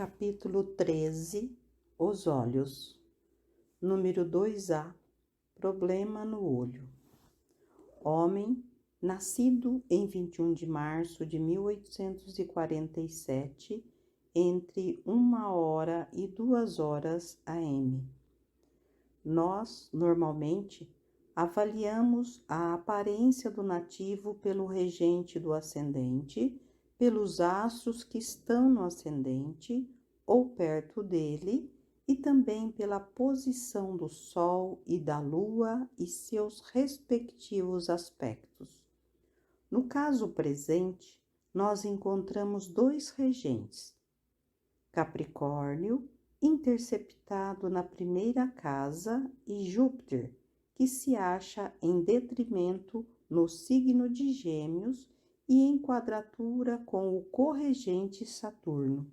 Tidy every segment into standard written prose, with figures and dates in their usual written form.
Capítulo 13. Os olhos. Número 2A. Problema no olho. Homem, nascido em 21 de março de 1847, entre 1h e 2h AM. Nós, normalmente, avaliamos a aparência do nativo pelo regente do ascendente, pelos astros que estão no ascendente ou perto dele, e também pela posição do Sol e da Lua e seus respectivos aspectos. No caso presente, nós encontramos dois regentes: Capricórnio, interceptado na primeira casa, e Júpiter, que se acha em detrimento no signo de Gêmeos e em quadratura com o corregente Saturno.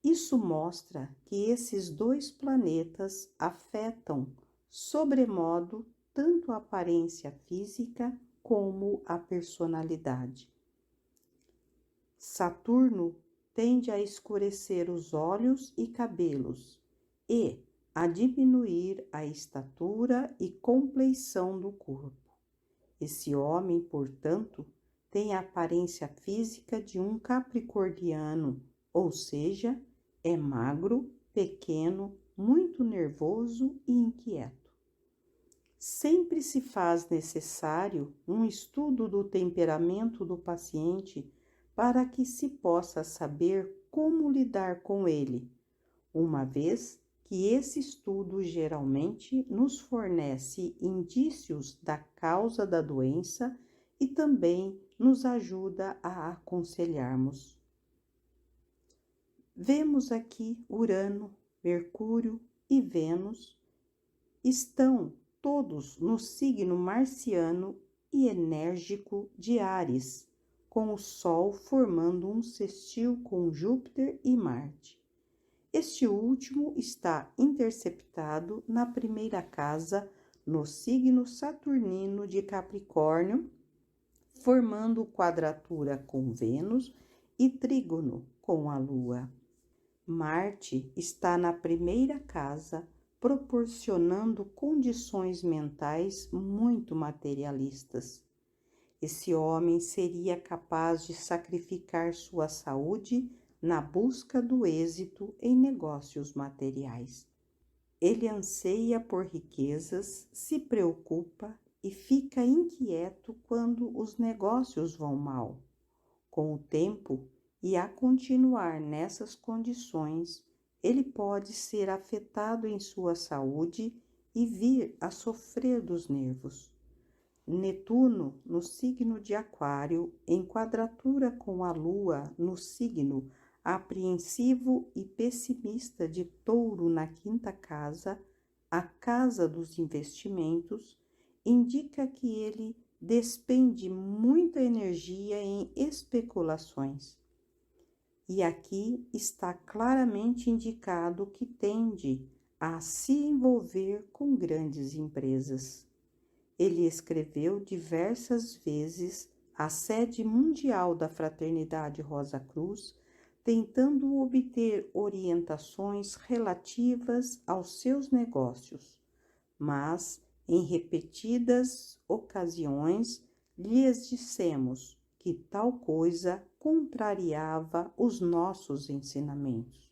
Isso mostra que esses dois planetas afetam sobremodo tanto a aparência física como a personalidade. Saturno tende a escurecer os olhos e cabelos e a diminuir a estatura e compleição do corpo. Esse homem, portanto, tem a aparência física de um capricorniano, ou seja, é magro, pequeno, muito nervoso e inquieto. Sempre se faz necessário um estudo do temperamento do paciente para que se possa saber como lidar com ele, uma vez que esse estudo geralmente nos fornece indícios da causa da doença e também nos ajuda a aconselharmos. Vemos aqui Urano, Mercúrio e Vênus estão todos no signo marciano e enérgico de Áries, com o Sol formando um sextil com Júpiter e Marte. Este último está interceptado na primeira casa, no signo saturnino de Capricórnio, formando quadratura com Vênus e trígono com a Lua. Marte está na primeira casa, proporcionando condições mentais muito materialistas. Esse homem seria capaz de sacrificar sua saúde na busca do êxito em negócios materiais. Ele anseia por riquezas, se preocupa e fica inquieto quando os negócios vão mal. Com o tempo e a continuar nessas condições, ele pode ser afetado em sua saúde e vir a sofrer dos nervos. Netuno, no signo de Aquário, em quadratura com a Lua no signo apreensivo e pessimista de Touro na quinta casa, a casa dos investimentos, indica que ele despende muita energia em especulações. E aqui está claramente indicado que tende a se envolver com grandes empresas. Ele escreveu diversas vezes à sede mundial da Fraternidade Rosa Cruz, tentando obter orientações relativas aos seus negócios, mas em repetidas ocasiões lhes dissemos que tal coisa contrariava os nossos ensinamentos.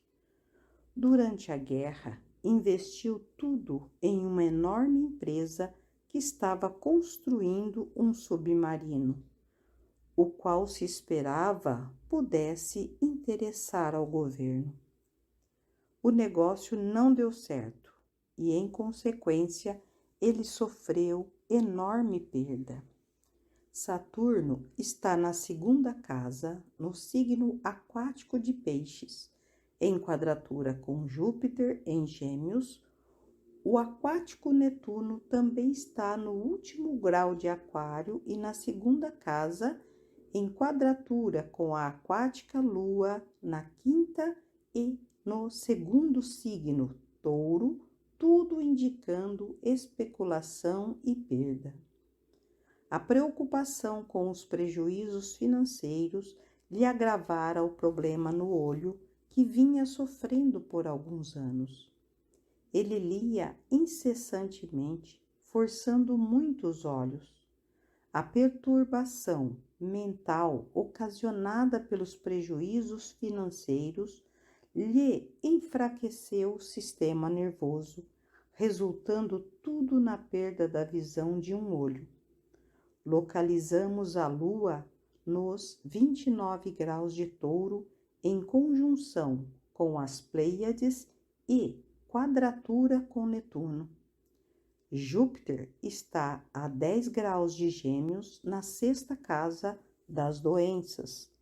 Durante a guerra, investiu tudo em uma enorme empresa que estava construindo um submarino, o qual se esperava pudesse interessar ao governo. O negócio não deu certo e, em consequência, ele sofreu enorme perda. Saturno está na segunda casa, no signo aquático de Peixes, em quadratura com Júpiter em Gêmeos. O aquático Netuno também está no último grau de Aquário e na segunda casa, em quadratura com a aquática Lua na quinta e no segundo signo, Touro, tudo indicando especulação e perda. A preocupação com os prejuízos financeiros lhe agravara o problema no olho, que vinha sofrendo por alguns anos. Ele lia incessantemente, forçando muito os olhos. A perturbação mental ocasionada pelos prejuízos financeiros lhe enfraqueceu o sistema nervoso, resultando tudo na perda da visão de um olho. Localizamos a Lua nos 29 graus de Touro em conjunção com as Pleiades e quadratura com Netuno. Júpiter está a 10 graus de Gêmeos na sexta casa das doenças,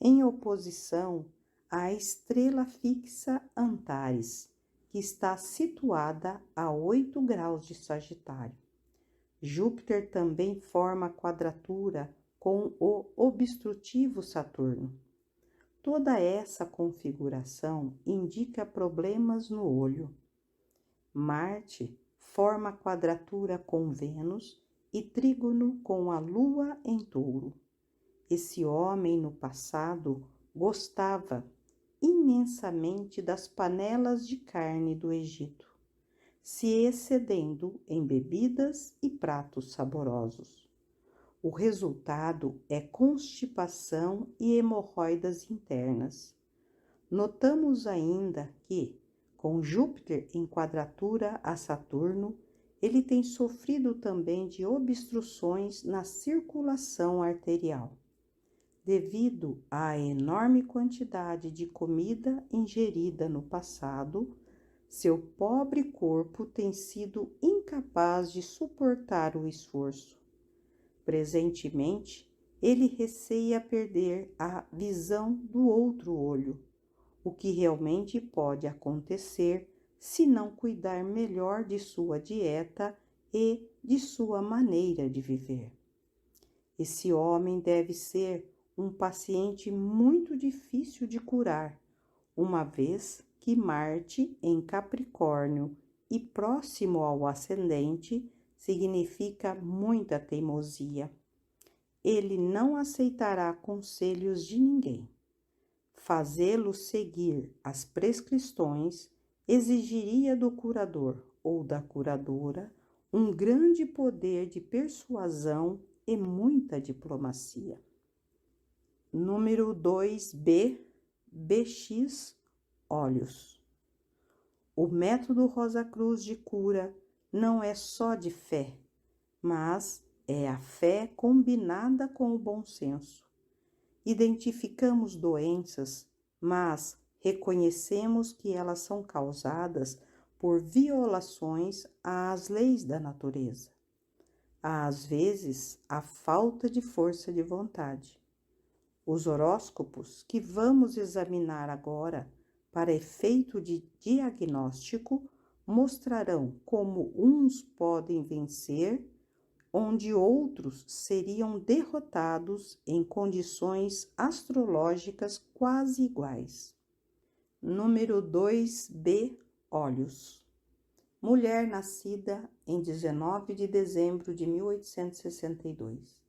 em oposição à estrela fixa Antares, que está situada a 8 graus de Sagitário. Júpiter também forma quadratura com o obstrutivo Saturno. Toda essa configuração indica problemas no olho. Marte forma quadratura com Vênus e trígono com a Lua em Touro. Esse homem no passado gostava imensamente das panelas de carne do Egito, se excedendo em bebidas e pratos saborosos. O resultado é constipação e hemorroidas internas. Notamos ainda que, com Júpiter em quadratura a Saturno, ele tem sofrido também de obstruções na circulação arterial. Devido à enorme quantidade de comida ingerida no passado, seu pobre corpo tem sido incapaz de suportar o esforço. Presentemente, ele receia perder a visão do outro olho, o que realmente pode acontecer se não cuidar melhor de sua dieta e de sua maneira de viver. Esse homem deve ser um paciente muito difícil de curar, uma vez que Marte em Capricórnio e próximo ao ascendente significa muita teimosia. Ele não aceitará conselhos de ninguém. Fazê-lo seguir as prescrições exigiria do curador ou da curadora um grande poder de persuasão e muita diplomacia. Número 2B, BX, olhos. O método Rosa Cruz de cura não é só de fé, mas é a fé combinada com o bom senso. Identificamos doenças, mas reconhecemos que elas são causadas por violações às leis da natureza. Às vezes, a falta de força de vontade. Os horóscopos que vamos examinar agora, para efeito de diagnóstico, mostrarão como uns podem vencer, onde outros seriam derrotados em condições astrológicas quase iguais. Número 2B, olhos. Mulher nascida em 19 de dezembro de 1862.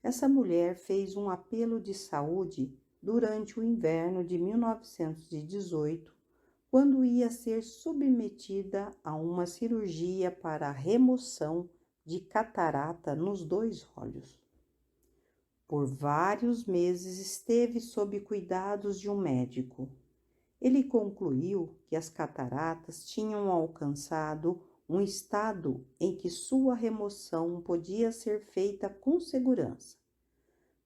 Essa mulher fez um apelo de saúde durante o inverno de 1918, quando ia ser submetida a uma cirurgia para a remoção de catarata nos 2 olhos. Por vários meses esteve sob cuidados de um médico. Ele concluiu que as cataratas tinham alcançado um estado em que sua remoção podia ser feita com segurança,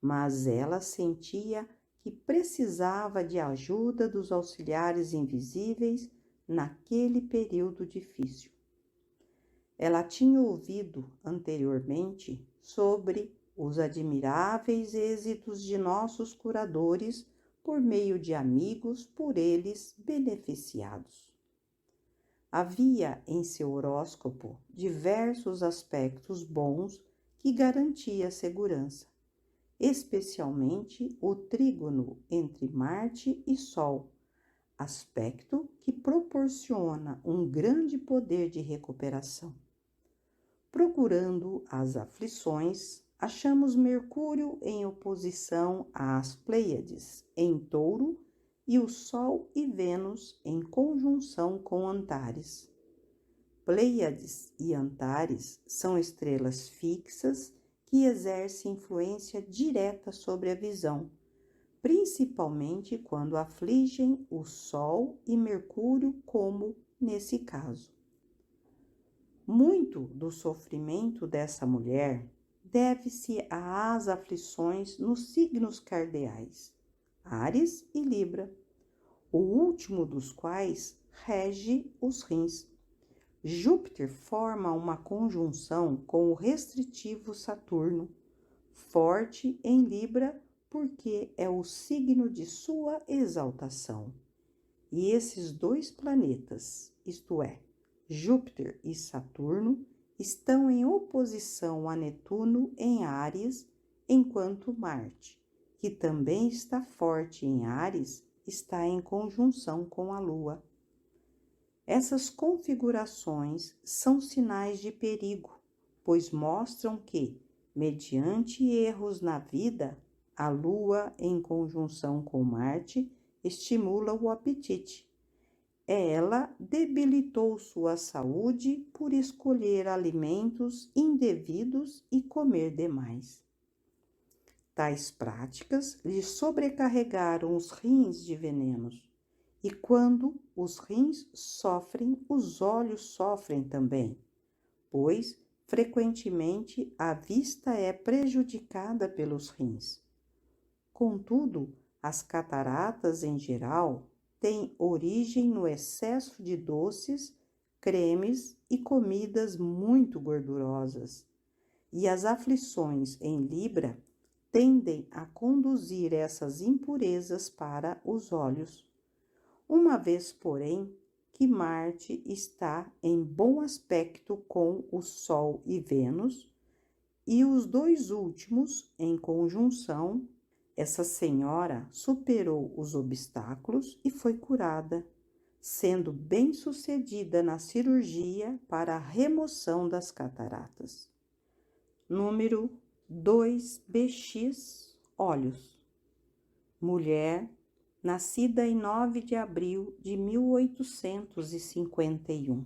mas ela sentia que precisava de ajuda dos auxiliares invisíveis naquele período difícil. Ela tinha ouvido anteriormente sobre os admiráveis êxitos de nossos curadores por meio de amigos por eles beneficiados. Havia em seu horóscopo diversos aspectos bons que garantia segurança, especialmente o trígono entre Marte e Sol, aspecto que proporciona um grande poder de recuperação. Procurando as aflições, achamos Mercúrio em oposição às Pleiades, em Touro, e o Sol e Vênus em conjunção com Antares. Pleiades e Antares são estrelas fixas que exercem influência direta sobre a visão, principalmente quando afligem o Sol e Mercúrio, como nesse caso. Muito do sofrimento dessa mulher deve-se às aflições nos signos cardeais, Áries e Libra, o último dos quais rege os rins. Júpiter forma uma conjunção com o restritivo Saturno, forte em Libra, porque é o signo de sua exaltação. E esses dois planetas, isto é, Júpiter e Saturno, estão em oposição a Netuno em Áries, enquanto Marte, que também está forte em Áries, está em conjunção com a Lua. Essas configurações são sinais de perigo, pois mostram que, mediante erros na vida, a Lua, em conjunção com Marte, estimula o apetite. Ela debilitou sua saúde por escolher alimentos indevidos e comer demais. Tais práticas lhe sobrecarregaram os rins de venenos, e quando os rins sofrem, os olhos sofrem também, pois frequentemente a vista é prejudicada pelos rins. Contudo, as cataratas em geral têm origem no excesso de doces, cremes e comidas muito gordurosas, e as aflições em Libra tendem a conduzir essas impurezas para os olhos. Uma vez, porém, que Marte está em bom aspecto com o Sol e Vênus, e os dois últimos em conjunção, essa senhora superou os obstáculos e foi curada, sendo bem-sucedida na cirurgia para a remoção das cataratas. Número 2BX, olhos. Mulher, nascida em 9 de abril de 1851.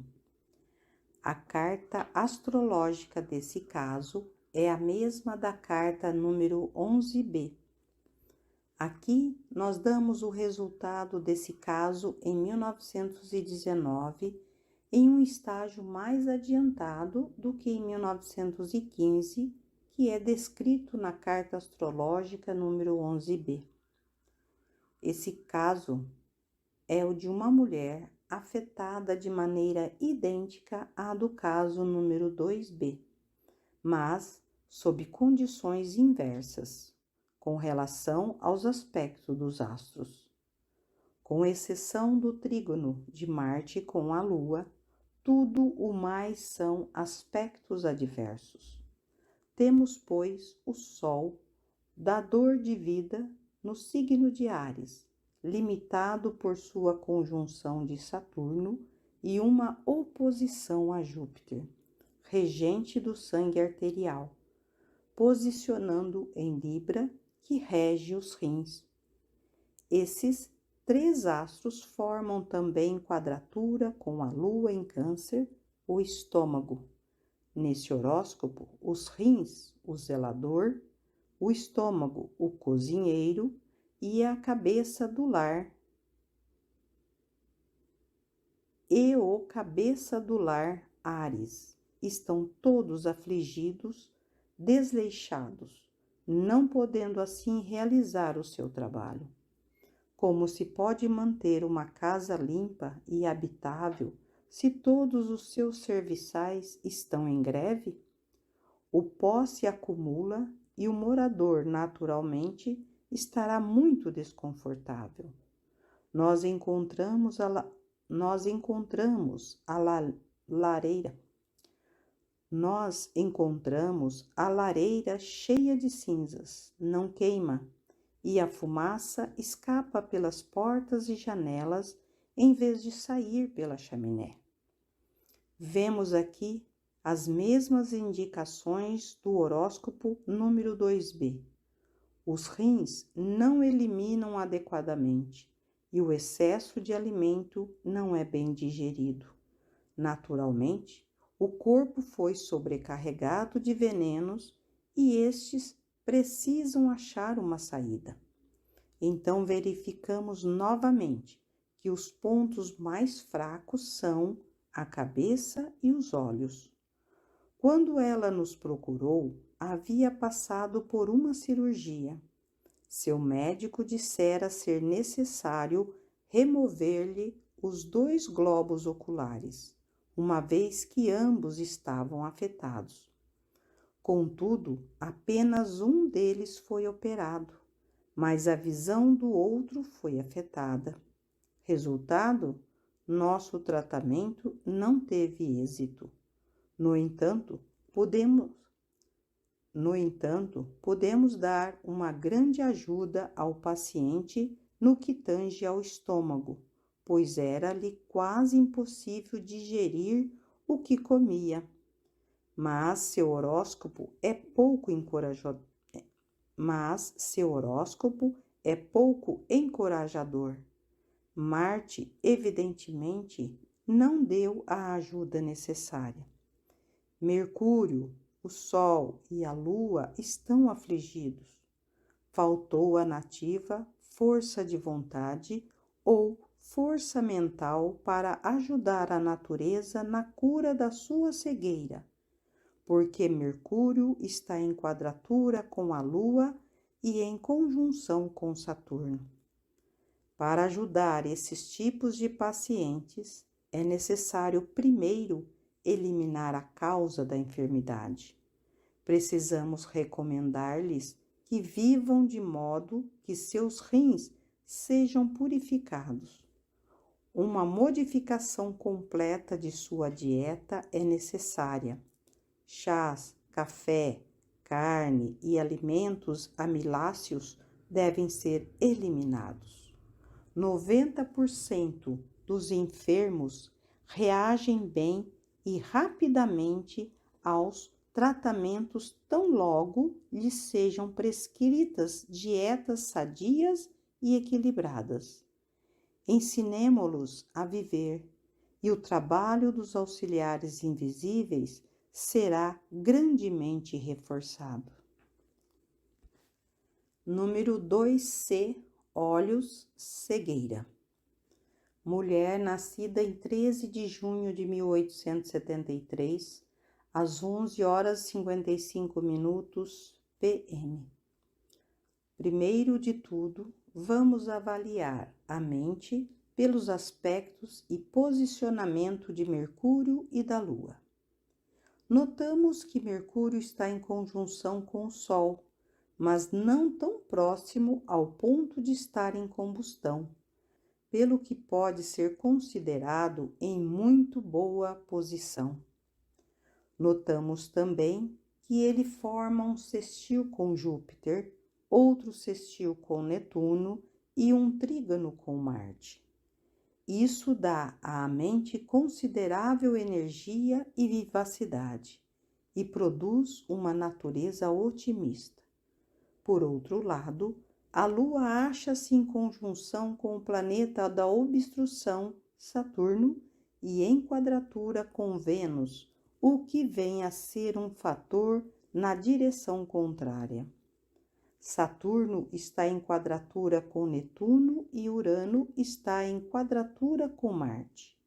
A carta astrológica desse caso é a mesma da carta número 11B. Aqui nós damos o resultado desse caso em 1919, em um estágio mais adiantado do que em 1915, que é descrito na carta astrológica número 11B. Esse caso é o de uma mulher afetada de maneira idêntica à do caso número 2B, mas sob condições inversas, com relação aos aspectos dos astros. Com exceção do trígono de Marte com a Lua, tudo o mais são aspectos adversos. Temos, pois, o Sol, dador de vida, no signo de Áries, limitado por sua conjunção de Saturno e uma oposição a Júpiter, regente do sangue arterial, posicionando em Libra, que rege os rins. Esses três astros formam também quadratura com a Lua em Câncer, o estômago. Nesse horóscopo, os rins, o zelador, o estômago, o cozinheiro, e a cabeça do lar, Áries, estão todos afligidos, desleixados, não podendo assim realizar o seu trabalho. Como se pode manter uma casa limpa e habitável se todos os seus serviçais estão em greve? O pó se acumula e o morador, naturalmente, estará muito desconfortável. Nós encontramos a lareira cheia de cinzas, não queima, e a fumaça escapa pelas portas e janelas em vez de sair pela chaminé. Vemos aqui as mesmas indicações do horóscopo número 2B. Os rins não eliminam adequadamente e o excesso de alimento não é bem digerido. Naturalmente, o corpo foi sobrecarregado de venenos e estes precisam achar uma saída. Então verificamos novamente que os pontos mais fracos são a cabeça e os olhos. Quando ela nos procurou, havia passado por uma cirurgia. Seu médico dissera ser necessário remover-lhe os 2 globos oculares, uma vez que ambos estavam afetados. Contudo, apenas um deles foi operado, mas a visão do outro foi afetada. Resultado, nosso tratamento não teve êxito. No entanto, podemos dar uma grande ajuda ao paciente no que tange ao estômago, pois era-lhe quase impossível digerir o que comia. Mas seu horóscopo é pouco encorajador. Marte, evidentemente, não deu a ajuda necessária. Mercúrio, o Sol e a Lua estão afligidos. Faltou à nativa força de vontade ou força mental para ajudar a natureza na cura da sua cegueira, porque Mercúrio está em quadratura com a Lua e em conjunção com Saturno. Para ajudar esses tipos de pacientes, é necessário primeiro eliminar a causa da enfermidade. Precisamos recomendar-lhes que vivam de modo que seus rins sejam purificados. Uma modificação completa de sua dieta é necessária. Chás, café, carne e alimentos amiláceos devem ser eliminados. 90% dos enfermos reagem bem e rapidamente aos tratamentos tão logo lhes sejam prescritas dietas sadias e equilibradas. Ensinemo-los a viver, e o trabalho dos auxiliares invisíveis será grandemente reforçado. Número 2C, olhos, cegueira. Mulher nascida em 13 de junho de 1873, às 11h55 p.m. Primeiro de tudo, vamos avaliar a mente pelos aspectos e posicionamento de Mercúrio e da Lua. Notamos que Mercúrio está em conjunção com o Sol, mas não tão próximo ao ponto de estar em combustão, pelo que pode ser considerado em muito boa posição. Notamos também que ele forma um sextil com Júpiter, outro sextil com Netuno e um trígono com Marte. Isso dá à mente considerável energia e vivacidade e produz uma natureza otimista. Por outro lado, a Lua acha-se em conjunção com o planeta da obstrução, Saturno, e em quadratura com Vênus, o que vem a ser um fator na direção contrária. Saturno está em quadratura com Netuno e Urano está em quadratura com Marte.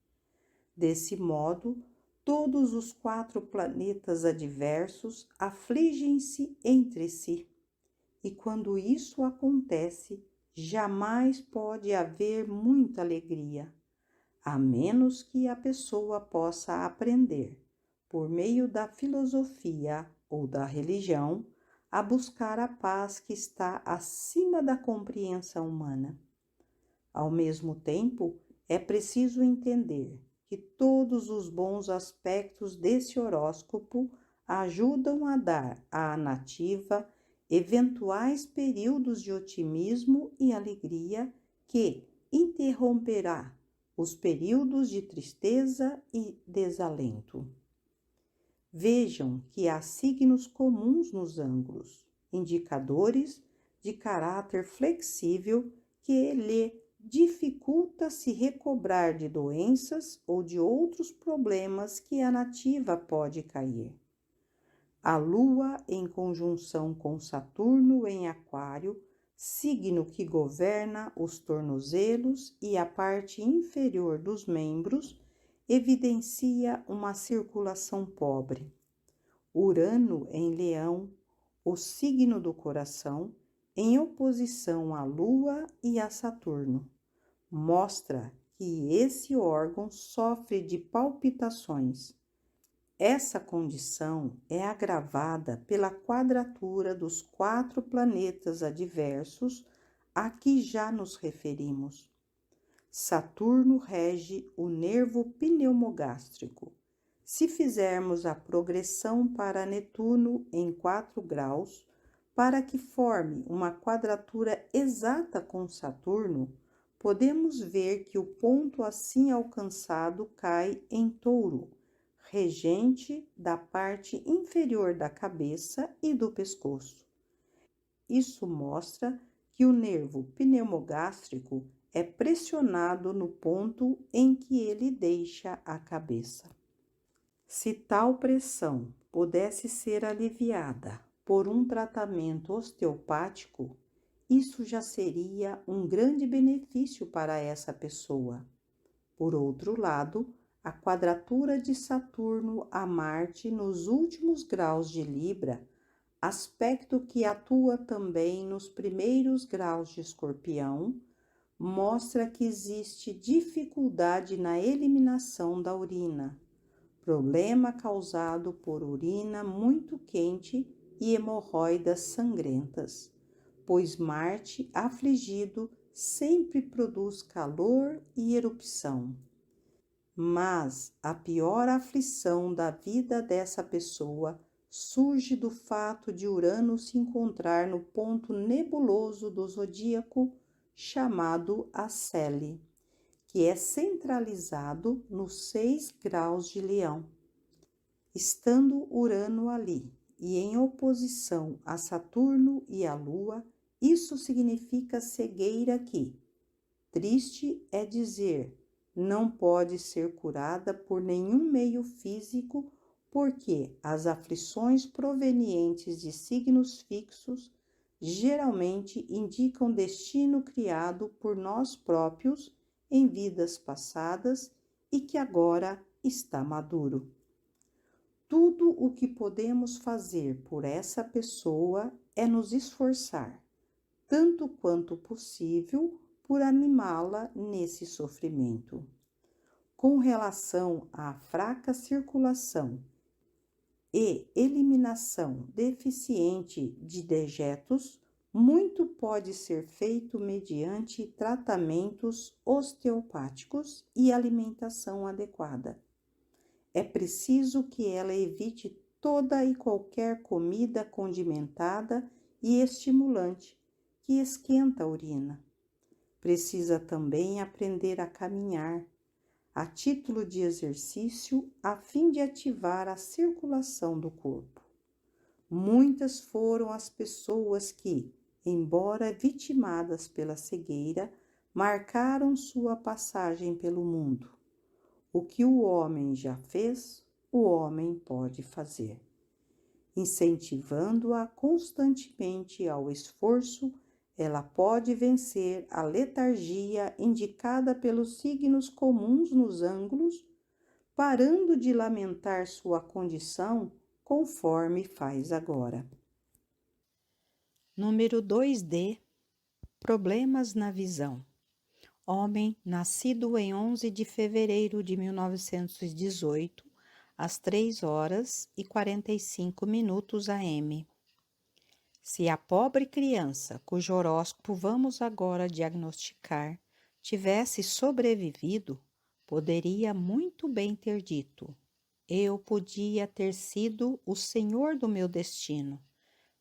Desse modo, todos os 4 planetas adversos afligem-se entre si. E quando isso acontece, jamais pode haver muita alegria, a menos que a pessoa possa aprender, por meio da filosofia ou da religião, a buscar a paz que está acima da compreensão humana. Ao mesmo tempo, é preciso entender que todos os bons aspectos desse horóscopo ajudam a dar à nativa eventuais períodos de otimismo e alegria que interromperá os períodos de tristeza e desalento. Vejam que há signos comuns nos ângulos, indicadores de caráter flexível que lhe dificulta se recobrar de doenças ou de outros problemas que a nativa pode cair. A Lua, em conjunção com Saturno em Aquário, signo que governa os tornozelos e a parte inferior dos membros, evidencia uma circulação pobre. Urano em Leão, o signo do coração, em oposição à Lua e a Saturno, mostra que esse órgão sofre de palpitações. Essa condição é agravada pela quadratura dos 4 planetas adversos a que já nos referimos. Saturno rege o nervo pneumogástrico. Se fizermos a progressão para Netuno em 4 graus, para que forme uma quadratura exata com Saturno, podemos ver que o ponto assim alcançado cai em Touro, regente da parte inferior da cabeça e do pescoço. Isso mostra que o nervo pneumogástrico é pressionado no ponto em que ele deixa a cabeça. Se tal pressão pudesse ser aliviada por um tratamento osteopático, isso já seria um grande benefício para essa pessoa. Por outro lado, a quadratura de Saturno a Marte nos últimos graus de Libra, aspecto que atua também nos primeiros graus de Escorpião, mostra que existe dificuldade na eliminação da urina, problema causado por urina muito quente e hemorroidas sangrentas, pois Marte afligido sempre produz calor e erupção. Mas a pior aflição da vida dessa pessoa surge do fato de Urano se encontrar no ponto nebuloso do zodíaco chamado Acele, que é centralizado nos 6 graus de Leão. Estando Urano ali e em oposição a Saturno e a Lua, isso significa cegueira que, triste é dizer, não pode ser curada por nenhum meio físico, porque as aflições provenientes de signos fixos geralmente indicam destino criado por nós próprios em vidas passadas e que agora está maduro. Tudo o que podemos fazer por essa pessoa é nos esforçar, tanto quanto possível, por animá-la nesse sofrimento. Com relação à fraca circulação e eliminação deficiente de dejetos, muito pode ser feito mediante tratamentos osteopáticos e alimentação adequada. É preciso que ela evite toda e qualquer comida condimentada e estimulante que esquenta a urina. Precisa também aprender a caminhar, a título de exercício, a fim de ativar a circulação do corpo. Muitas foram as pessoas que, embora vitimadas pela cegueira, marcaram sua passagem pelo mundo. O que o homem já fez, o homem pode fazer. Incentivando-a constantemente ao esforço, ela pode vencer a letargia indicada pelos signos comuns nos ângulos, parando de lamentar sua condição conforme faz agora. Número 2D. Problemas na visão. Homem, nascido em 11 de fevereiro de 1918, às 3h45 AM. Se a pobre criança, cujo horóscopo vamos agora diagnosticar, tivesse sobrevivido, poderia muito bem ter dito: eu podia ter sido o senhor do meu destino,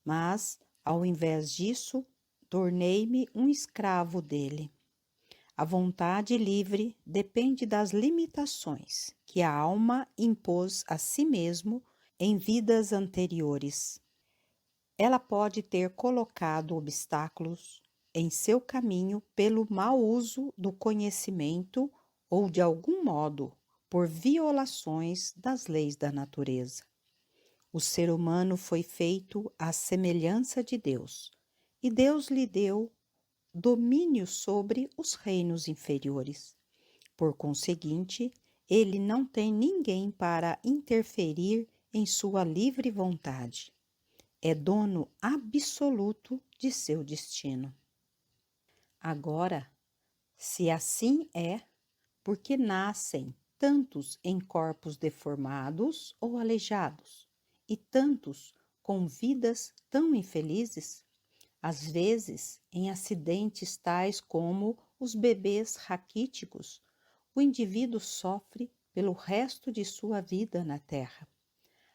mas, ao invés disso, tornei-me um escravo dele. A vontade livre depende das limitações que a alma impôs a si mesmo em vidas anteriores. Ela pode ter colocado obstáculos, em seu caminho pelo mau uso do conhecimento ou, de algum modo, por violações das leis da natureza. O ser humano foi feito à semelhança de Deus, e Deus lhe deu domínio sobre os reinos inferiores. Por conseguinte, ele não tem ninguém para interferir em sua livre vontade. É dono absoluto de seu destino. Agora, se assim é, por que nascem tantos em corpos deformados ou aleijados, e tantos com vidas tão infelizes? Às vezes, em acidentes tais como os bebês raquíticos, o indivíduo sofre pelo resto de sua vida na Terra.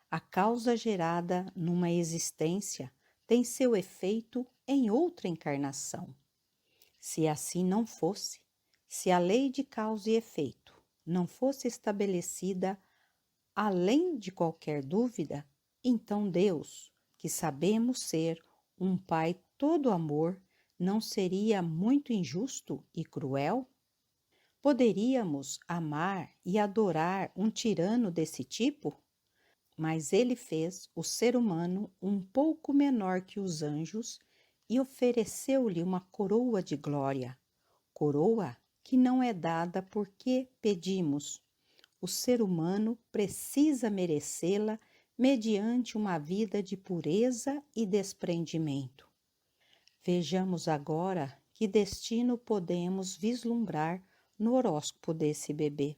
A causa gerada numa existência tem seu efeito em outra encarnação. Se assim não fosse, se a lei de causa e efeito não fosse estabelecida além de qualquer dúvida, então Deus, que sabemos ser um Pai todo amor, não seria muito injusto e cruel? Poderíamos amar e adorar um tirano desse tipo? Mas ele fez o ser humano um pouco menor que os anjos e ofereceu-lhe uma coroa de glória, coroa que não é dada porque pedimos. O ser humano precisa merecê-la mediante uma vida de pureza e desprendimento. Vejamos agora que destino podemos vislumbrar no horóscopo desse bebê.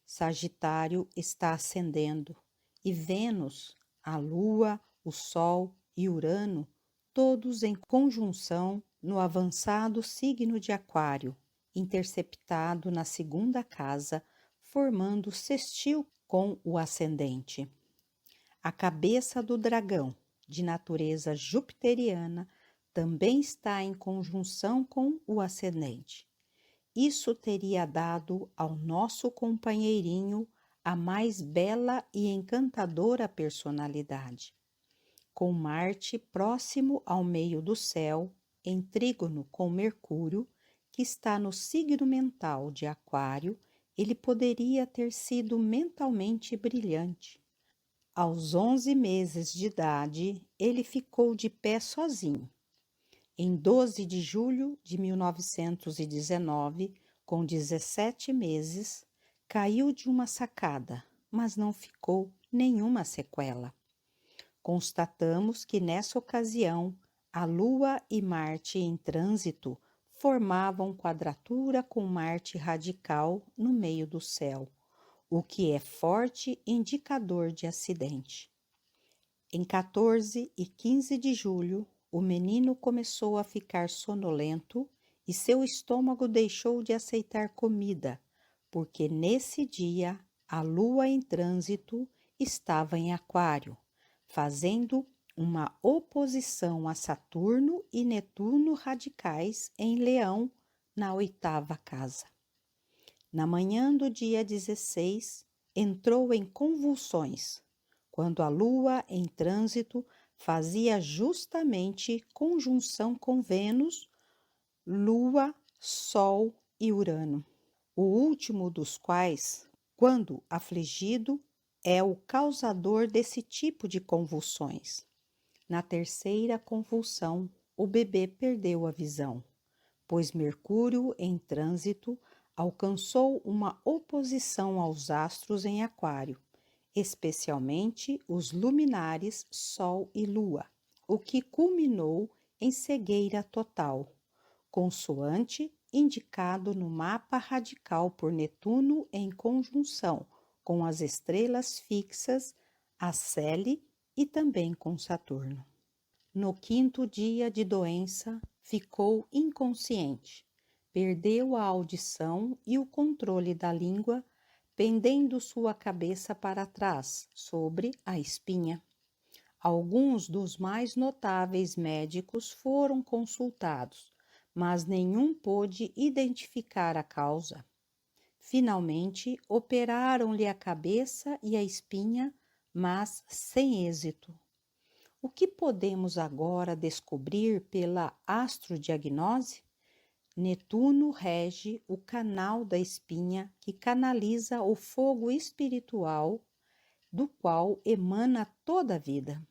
Sagitário está ascendendo e Vênus, a Lua, o Sol e Urano, todos em conjunção no avançado signo de Aquário, interceptado na segunda casa, formando sextil com o ascendente. A cabeça do dragão, de natureza jupiteriana, também está em conjunção com o ascendente. Isso teria dado ao nosso companheirinho a mais bela e encantadora personalidade. Com Marte próximo ao meio do céu, em trígono com Mercúrio, que está no signo mental de Aquário, ele poderia ter sido mentalmente brilhante. Aos 11 meses de idade, ele ficou de pé sozinho. Em 12 de julho de 1919, com 17 meses, caiu de uma sacada, mas não ficou nenhuma sequela. Constatamos que nessa ocasião, a Lua e Marte em trânsito formavam quadratura com Marte radical no meio do céu, o que é forte indicador de acidente. Em 14 e 15 de julho, o menino começou a ficar sonolento e seu estômago deixou de aceitar comida, porque nesse dia a Lua em trânsito estava em Aquário, fazendo uma oposição a Saturno e Netuno radicais em Leão, na 8ª casa. Na manhã do dia 16, entrou em convulsões, quando a Lua em trânsito fazia justamente conjunção com Vênus, Lua, Sol e Urano, o último dos quais, quando afligido, é o causador desse tipo de convulsões. Na terceira convulsão, o bebê perdeu a visão, pois Mercúrio em trânsito alcançou uma oposição aos astros em Aquário, especialmente os luminares Sol e Lua, o que culminou em cegueira total, consoante indicado no mapa radical por Netuno em conjunção com as estrelas fixas, a Cele e também com Saturno. No 5º dia de doença, ficou inconsciente, perdeu a audição e o controle da língua, pendendo sua cabeça para trás, sobre a espinha. Alguns dos mais notáveis médicos foram consultados, mas nenhum pôde identificar a causa. Finalmente, operaram-lhe a cabeça e a espinha, mas sem êxito. O que podemos agora descobrir pela astrodiagnose? Netuno rege o canal da espinha que canaliza o fogo espiritual do qual emana toda a vida.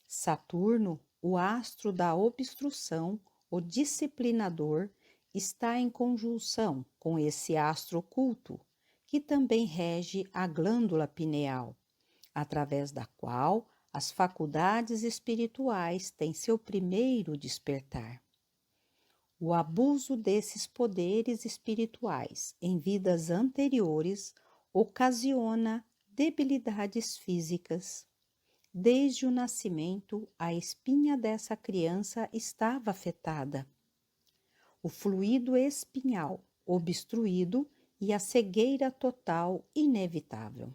Saturno, o astro da obstrução, o disciplinador, está em conjunção com esse astro oculto, que também rege a glândula pineal, através da qual as faculdades espirituais têm seu primeiro despertar. O abuso desses poderes espirituais em vidas anteriores ocasiona debilidades físicas. Desde o nascimento, a espinha dessa criança estava afetada. O fluido espinhal obstruído e a cegueira total inevitável.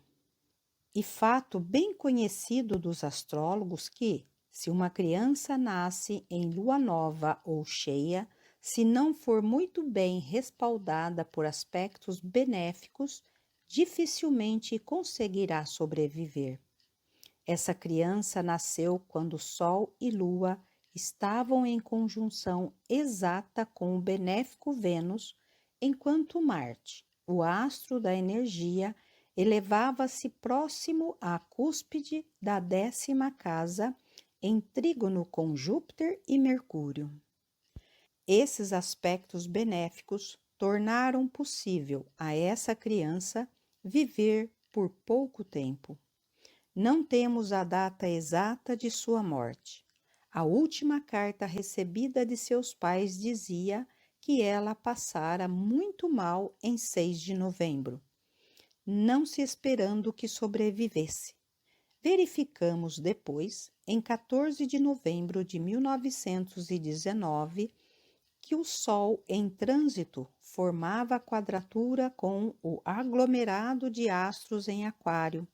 E fato bem conhecido dos astrólogos que, se uma criança nasce em lua nova ou cheia, se não for muito bem respaldada por aspectos benéficos, dificilmente conseguirá sobreviver. Essa criança nasceu quando Sol e Lua estavam em conjunção exata com o benéfico Vênus, enquanto Marte, o astro da energia, elevava-se próximo à cúspide da 10ª casa, em trígono com Júpiter e Mercúrio. Esses aspectos benéficos tornaram possível a essa criança viver por pouco tempo. Não temos a data exata de sua morte. A última carta recebida de seus pais dizia que ela passara muito mal em 6 de novembro, não se esperando que sobrevivesse. Verificamos depois, em 14 de novembro de 1919, que o Sol em trânsito formava a quadratura com o aglomerado de astros em Aquário,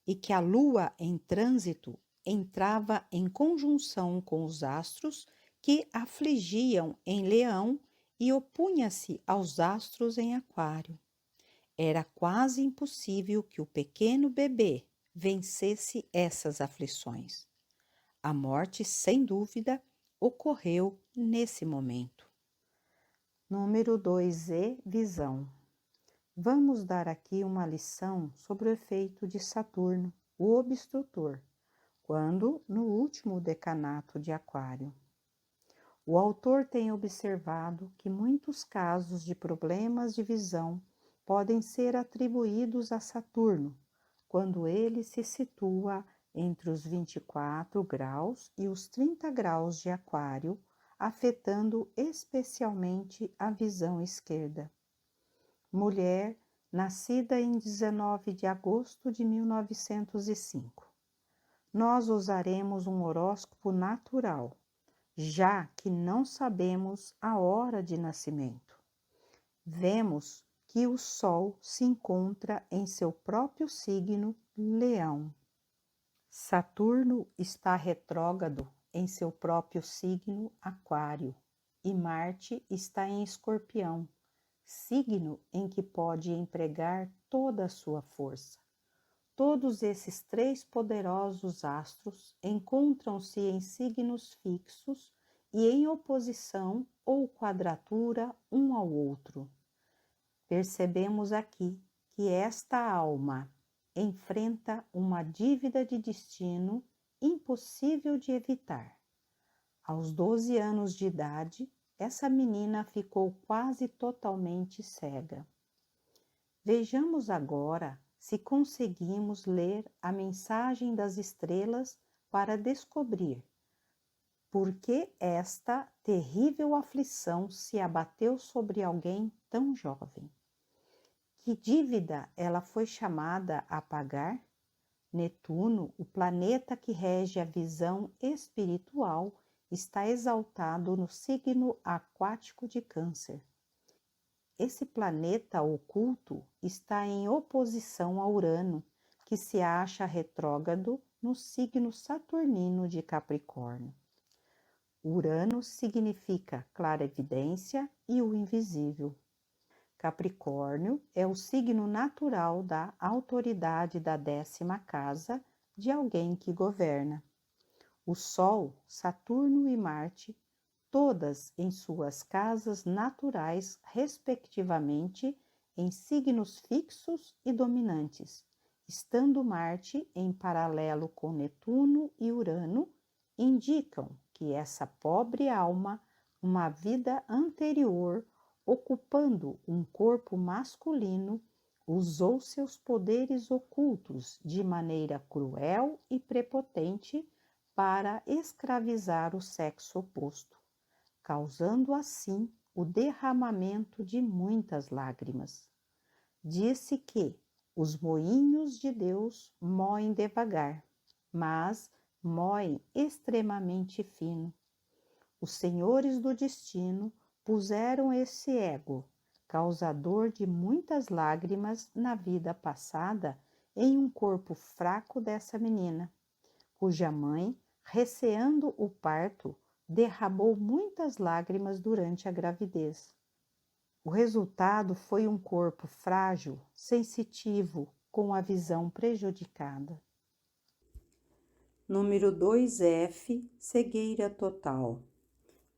e que a Lua em trânsito entrava em conjunção com os astros que afligiam em Leão e opunha-se aos astros em Aquário. Era quase impossível que o pequeno bebê vencesse essas aflições. A morte, sem dúvida, ocorreu nesse momento. Número 2E, visão. Vamos dar aqui uma lição sobre o efeito de Saturno, o obstrutor, quando no último decanato de Aquário. O autor tem observado que muitos casos de problemas de visão podem ser atribuídos a Saturno, quando ele se situa entre os 24 graus e os 30 graus de Aquário, afetando especialmente a visão esquerda. Mulher, nascida em 19 de agosto de 1905. Nós usaremos um horóscopo natural, já que não sabemos a hora de nascimento. Vemos que o Sol se encontra em seu próprio signo, Leão. Saturno está retrógrado em seu próprio signo, Aquário, e Marte está em Escorpião, signo em que pode empregar toda a sua força. Todos esses 3 poderosos astros encontram-se em signos fixos e em oposição ou quadratura um ao outro. Percebemos aqui que esta alma enfrenta uma dívida de destino impossível de evitar. Aos 12 anos de idade, essa menina ficou quase totalmente cega. Vejamos agora se conseguimos ler a mensagem das estrelas para descobrir por que esta terrível aflição se abateu sobre alguém tão jovem. Que dívida ela foi chamada a pagar? Netuno, o planeta que rege a visão espiritual, está exaltado no signo aquático de Câncer. Esse planeta oculto está em oposição a Urano, que se acha retrógrado no signo saturnino de Capricórnio. Urano significa clarividência e o invisível. Capricórnio é o signo natural da autoridade da 10ª casa de alguém que governa. o Sol, Saturno e Marte, todas em suas casas naturais, respectivamente, em signos fixos e dominantes, estando Marte em paralelo com Netuno e Urano, indicam que essa pobre alma, uma vida anterior, ocupando um corpo masculino, usou seus poderes ocultos de maneira cruel e prepotente para escravizar o sexo oposto, causando assim o derramamento de muitas lágrimas. Disse que os moinhos de Deus moem devagar, mas moem extremamente fino. Os senhores do destino puseram esse ego, causador de muitas lágrimas na vida passada, em um corpo fraco dessa menina, cuja mãe, receando o parto, derramou muitas lágrimas durante a gravidez. O resultado foi um corpo frágil, sensitivo, com a visão prejudicada. Número 2F, cegueira total.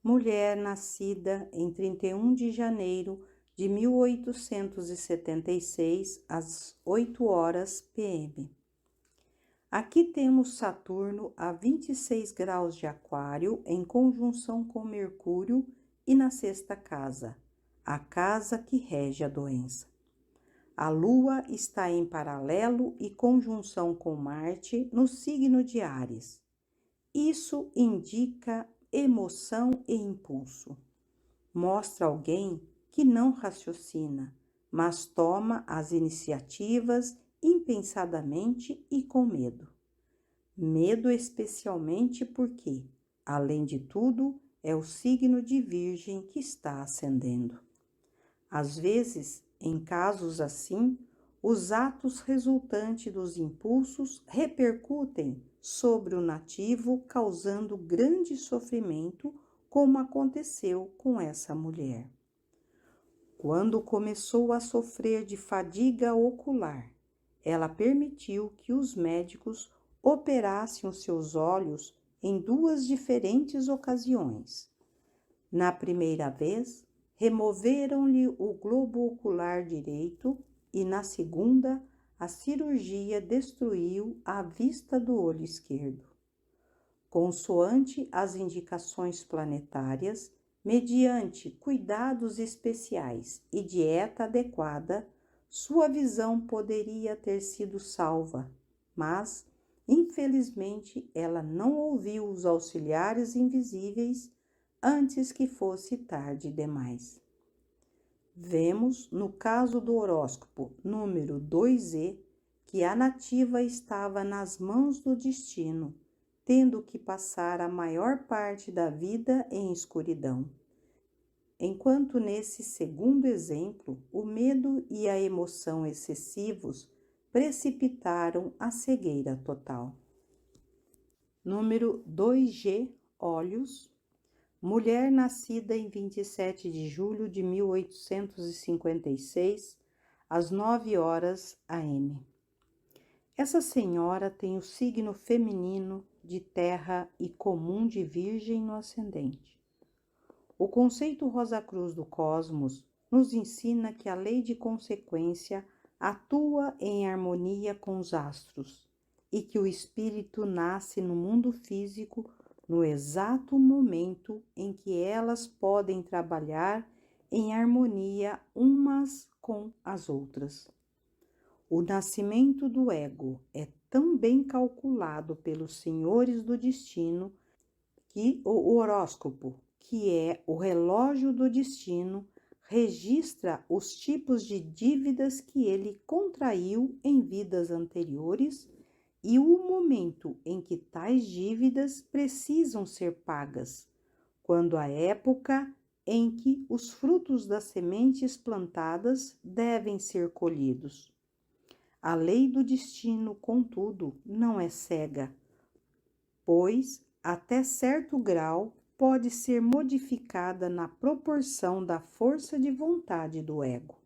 Mulher nascida em 31 de janeiro de 1876, às 8 horas p.m. Aqui temos Saturno a 26 graus de Aquário, em conjunção com Mercúrio e na sexta casa, a casa que rege a doença. A Lua está em paralelo e conjunção com Marte no signo de Áries. Isso indica emoção e impulso. Mostra alguém que não raciocina, mas toma as iniciativas impensadamente e com medo. Medo especialmente porque, além de tudo, é o signo de Virgem que está ascendendo. Às vezes, em casos assim, os atos resultantes dos impulsos repercutem sobre o nativo, causando grande sofrimento, como aconteceu com essa mulher. Quando começou a sofrer de fadiga ocular, ela permitiu que os médicos operassem os seus olhos em 2 diferentes ocasiões. Na primeira vez, removeram-lhe o globo ocular direito e, na segunda, a cirurgia destruiu a vista do olho esquerdo. Consoante as indicações planetárias, mediante cuidados especiais e dieta adequada, sua visão poderia ter sido salva, mas, infelizmente, ela não ouviu os auxiliares invisíveis antes que fosse tarde demais. Vemos, no caso do horóscopo número 2E, que a nativa estava nas mãos do destino, tendo que passar a maior parte da vida em escuridão. Enquanto nesse segundo exemplo, o medo e a emoção excessivos precipitaram a cegueira total. Número 2G, olhos. Mulher nascida em 27 de julho de 1856, às 9 horas a.m. Essa senhora tem o signo feminino de terra e comum de Virgem no ascendente. O conceito Rosacruz do cosmos nos ensina que a lei de consequência atua em harmonia com os astros e que o espírito nasce no mundo físico no exato momento em que elas podem trabalhar em harmonia umas com as outras. O nascimento do ego é tão bem calculado pelos senhores do destino que o horóscopo, que é o relógio do destino, registra os tipos de dívidas que ele contraiu em vidas anteriores e o momento em que tais dívidas precisam ser pagas, quando a época em que os frutos das sementes plantadas devem ser colhidos. A lei do destino, contudo, não é cega, pois, até certo grau, pode ser modificada na proporção da força de vontade do ego.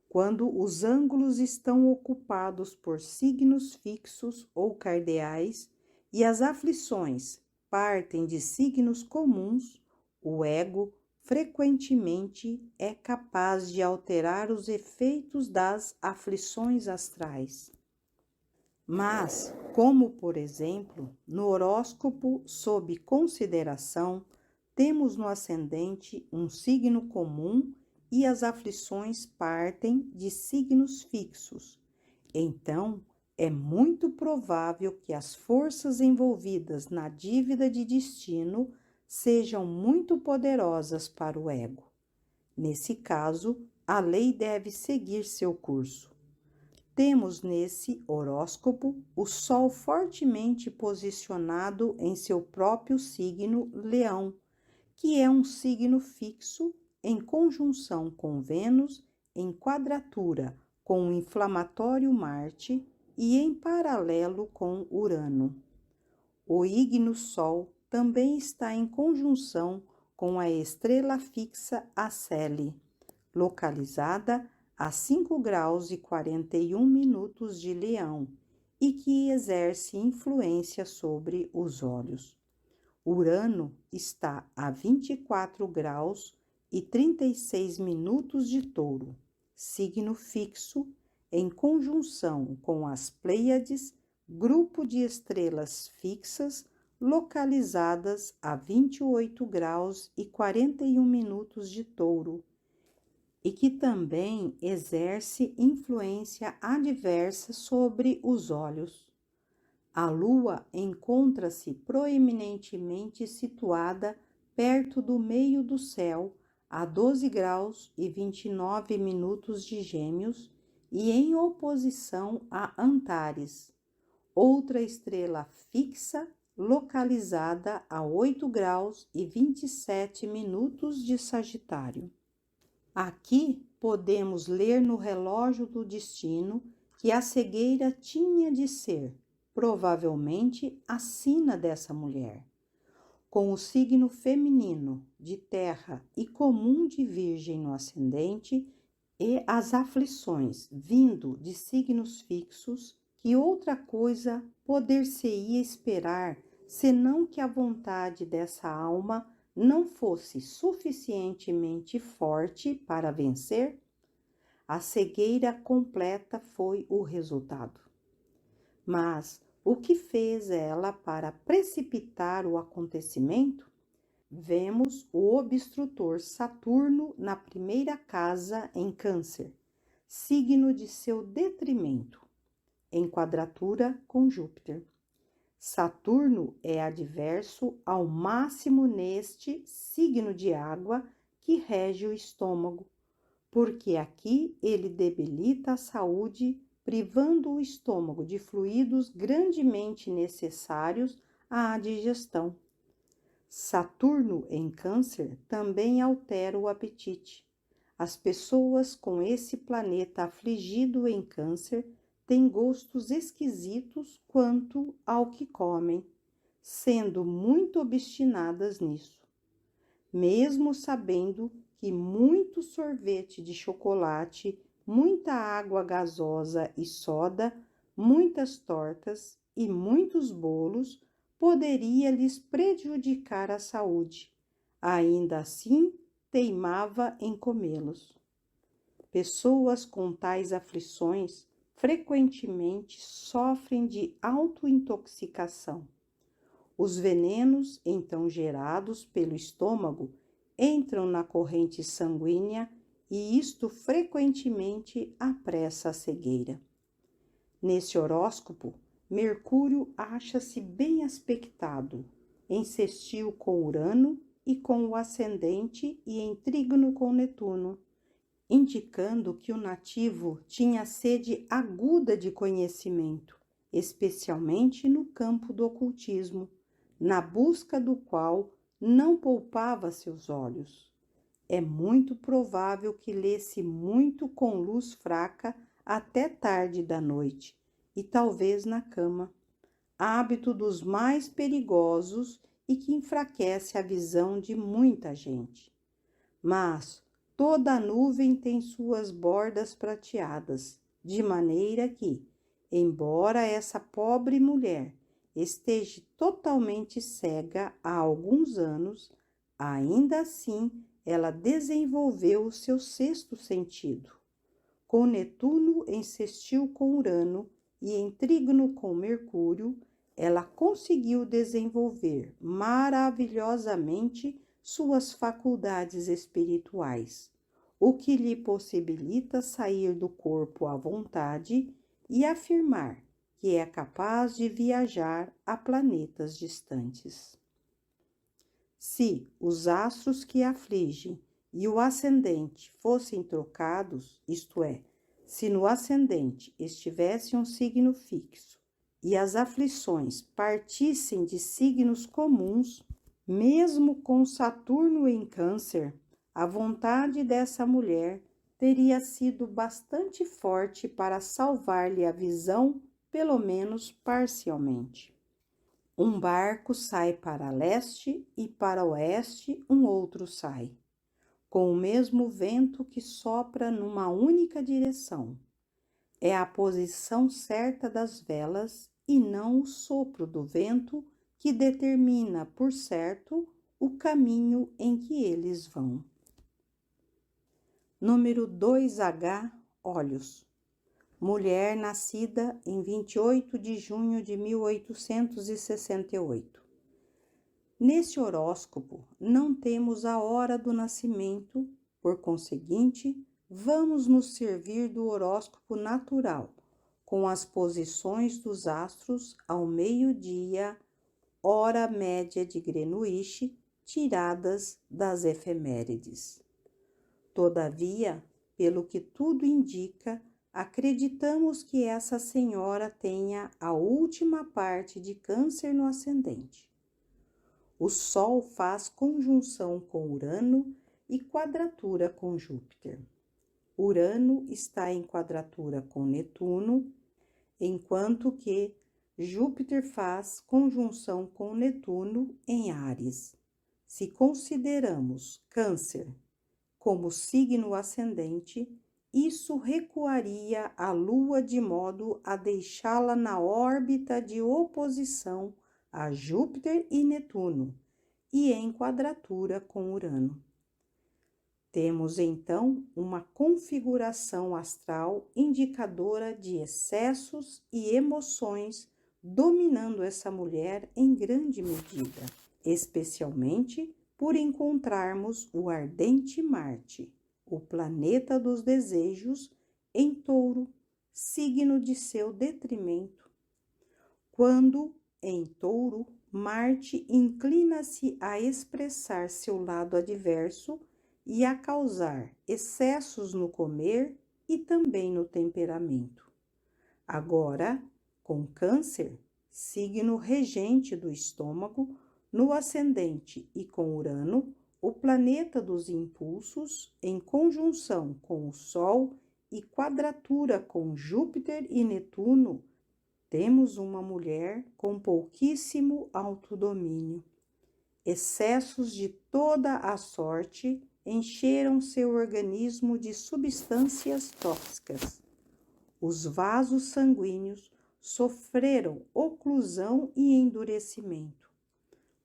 Quando os ângulos estão ocupados por signos fixos ou cardeais, e as aflições partem de signos comuns, o ego frequentemente é capaz de alterar os efeitos das aflições astrais. Mas, como por exemplo, no horóscopo sob consideração, temos no ascendente um signo comum e as aflições partem de signos fixos. Então, é muito provável que as forças envolvidas na dívida de destino sejam muito poderosas para o ego. Nesse caso, a lei deve seguir seu curso. Temos nesse horóscopo o Sol fortemente posicionado em seu próprio signo, Leão, que é um signo fixo em conjunção com Vênus, em quadratura com o inflamatório Marte e em paralelo com Urano. O ígno Sol também está em conjunção com a estrela fixa Acele, localizada a 5 graus e 41 minutos de Leão e que exerce influência sobre os olhos. Urano está a 24 graus e 36 minutos de Touro, signo fixo, em conjunção com as Pleiades, grupo de estrelas fixas localizadas a 28 graus e 41 minutos de Touro, e que também exerce influência adversa sobre os olhos. A Lua encontra-se proeminentemente situada perto do meio do céu, a 12 graus e 29 minutos de Gêmeos, e em oposição a Antares, outra estrela fixa localizada a 8 graus e 27 minutos de Sagitário. Aqui podemos ler no relógio do destino que a cegueira tinha de ser, provavelmente, a sina dessa mulher. Com o signo feminino de terra e comum de Virgem no ascendente e as aflições vindo de signos fixos, que outra coisa poder-se-ia esperar, senão que a vontade dessa alma não fosse suficientemente forte para vencer? A cegueira completa foi o resultado. Mas o que fez ela para precipitar o acontecimento? Vemos o obstrutor Saturno na primeira casa em Câncer, signo de seu detrimento, em quadratura com Júpiter. Saturno é adverso ao máximo neste signo de água que rege o estômago, porque aqui ele debilita a saúde, privando o estômago de fluidos grandemente necessários à digestão. Saturno em Câncer também altera o apetite. As pessoas com esse planeta afligido em Câncer têm gostos esquisitos quanto ao que comem, sendo muito obstinadas nisso. Mesmo sabendo que muito sorvete de chocolate, muita água gasosa e soda, muitas tortas e muitos bolos poderia lhes prejudicar a saúde. Ainda assim, teimava em comê-los. Pessoas com tais aflições frequentemente sofrem de autointoxicação. Os venenos, então gerados pelo estômago, entram na corrente sanguínea e isto frequentemente apressa a cegueira. Nesse horóscopo, Mercúrio acha-se bem aspectado, em sextil com Urano e com o ascendente e em trígono com Netuno, indicando que o nativo tinha sede aguda de conhecimento, especialmente no campo do ocultismo, na busca do qual não poupava seus olhos. É muito provável que lesse muito com luz fraca até tarde da noite, e talvez na cama, hábito dos mais perigosos e que enfraquece a visão de muita gente. Mas toda a nuvem tem suas bordas prateadas, de maneira que, embora essa pobre mulher esteja totalmente cega há alguns anos, ainda assim ela desenvolveu o seu sexto sentido. Com Netuno em sextil com Urano e em trígono com Mercúrio, ela conseguiu desenvolver maravilhosamente suas faculdades espirituais, o que lhe possibilita sair do corpo à vontade e afirmar que é capaz de viajar a planetas distantes. Se os astros que afligem e o ascendente fossem trocados, isto é, se no ascendente estivesse um signo fixo e as aflições partissem de signos comuns, mesmo com Saturno em Câncer, a vontade dessa mulher teria sido bastante forte para salvar-lhe a visão, pelo menos parcialmente. Um barco sai para leste e para oeste um outro sai, com o mesmo vento que sopra numa única direção. É a posição certa das velas e não o sopro do vento que determina, por certo, o caminho em que eles vão. Número 2H, Olhos. Mulher nascida em 28 de junho de 1868. Neste horóscopo, não temos a hora do nascimento, por conseguinte, vamos nos servir do horóscopo natural, com as posições dos astros ao meio-dia, hora média de Greenwich, tiradas das efemérides. Todavia, pelo que tudo indica, acreditamos que essa senhora tenha a última parte de Câncer no ascendente. O Sol faz conjunção com Urano e quadratura com Júpiter. Urano está em quadratura com Netuno, enquanto que Júpiter faz conjunção com Netuno em Áries. Se consideramos Câncer como signo ascendente, isso recuaria a Lua de modo a deixá-la na órbita de oposição a Júpiter e Netuno e em quadratura com Urano. Temos então uma configuração astral indicadora de excessos e emoções dominando essa mulher em grande medida, especialmente por encontrarmos o ardente Marte, o planeta dos desejos, em Touro, signo de seu detrimento. Quando, em Touro, Marte inclina-se a expressar seu lado adverso e a causar excessos no comer e também no temperamento. Agora, com Câncer, signo regente do estômago, no ascendente e com Urano, o planeta dos impulsos, em conjunção com o Sol e quadratura com Júpiter e Netuno, temos uma mulher com pouquíssimo autodomínio. Excessos de toda a sorte encheram seu organismo de substâncias tóxicas. Os vasos sanguíneos sofreram oclusão e endurecimento.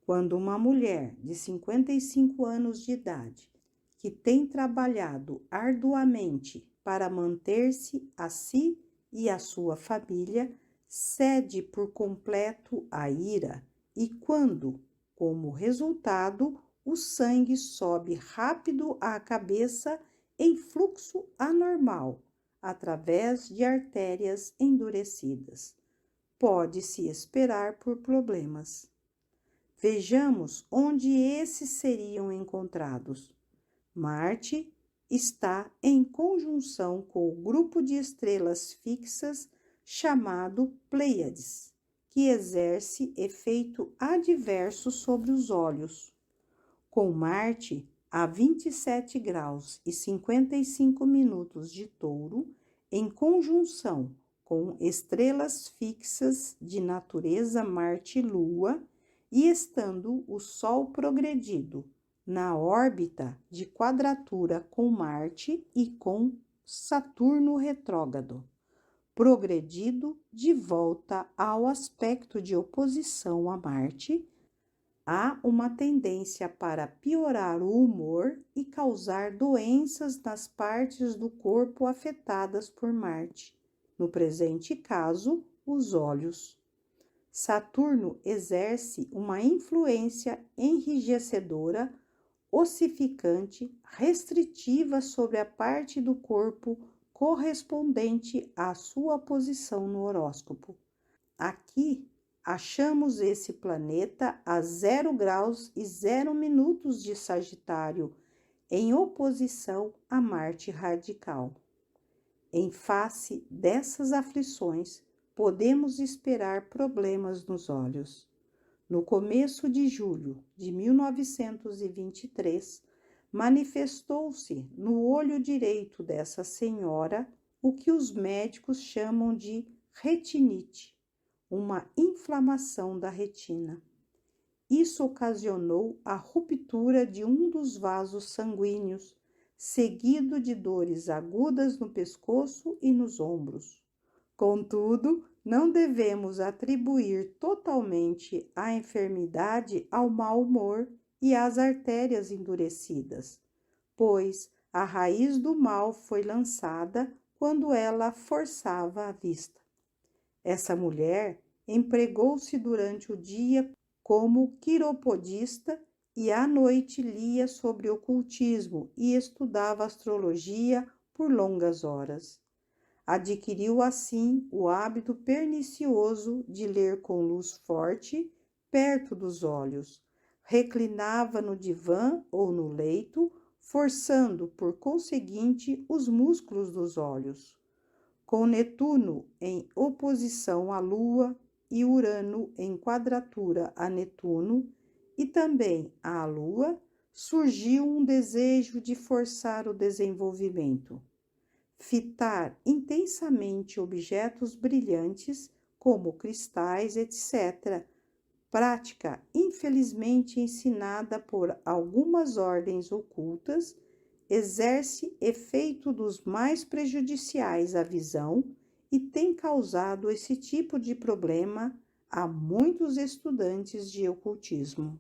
Quando uma mulher de 55 anos de idade, que tem trabalhado arduamente para manter-se a si e a sua família, cede por completo à ira e quando, como resultado, o sangue sobe rápido à cabeça em fluxo anormal, através de artérias endurecidas, pode-se esperar por problemas. Vejamos onde esses seriam encontrados. Marte está em conjunção com o grupo de estrelas fixas chamado Pleiades, que exerce efeito adverso sobre os olhos. Com Marte a 27 graus e 55 minutos de Touro, em conjunção com estrelas fixas de natureza Marte e Lua, e estando o Sol progredido na órbita de quadratura com Marte e com Saturno retrógrado. progredido de volta ao aspecto de oposição a Marte, há uma tendência para piorar o humor e causar doenças nas partes do corpo afetadas por Marte, no presente caso, os olhos. Saturno exerce uma influência enrijecedora, ossificante, restritiva sobre a parte do corpo correspondente à sua posição no horóscopo. Aqui achamos esse planeta a 0 graus e 0 minutos de Sagitário, em oposição a Marte radical. Em face dessas aflições, podemos esperar problemas nos olhos. No começo de julho de 1923, manifestou-se no olho direito dessa senhora o que os médicos chamam de retinite, uma inflamação da retina. Isso ocasionou a ruptura de um dos vasos sanguíneos, seguido de dores agudas no pescoço e nos ombros. Contudo, não devemos atribuir totalmente a enfermidade ao mau humor e às artérias endurecidas, pois a raiz do mal foi lançada quando ela forçava a vista. Essa mulher empregou-se durante o dia como quiropodista e à noite lia sobre ocultismo e estudava astrologia por longas horas. Adquiriu assim o hábito pernicioso de ler com luz forte perto dos olhos. Reclinava no divã ou no leito, forçando por conseguinte os músculos dos olhos. Com Netuno em oposição à Lua e Urano em quadratura a Netuno e também à Lua, surgiu um desejo de forçar o desenvolvimento. Fitar intensamente objetos brilhantes, como cristais, etc., prática infelizmente ensinada por algumas ordens ocultas, exerce efeito dos mais prejudiciais à visão e tem causado esse tipo de problema a muitos estudantes de ocultismo.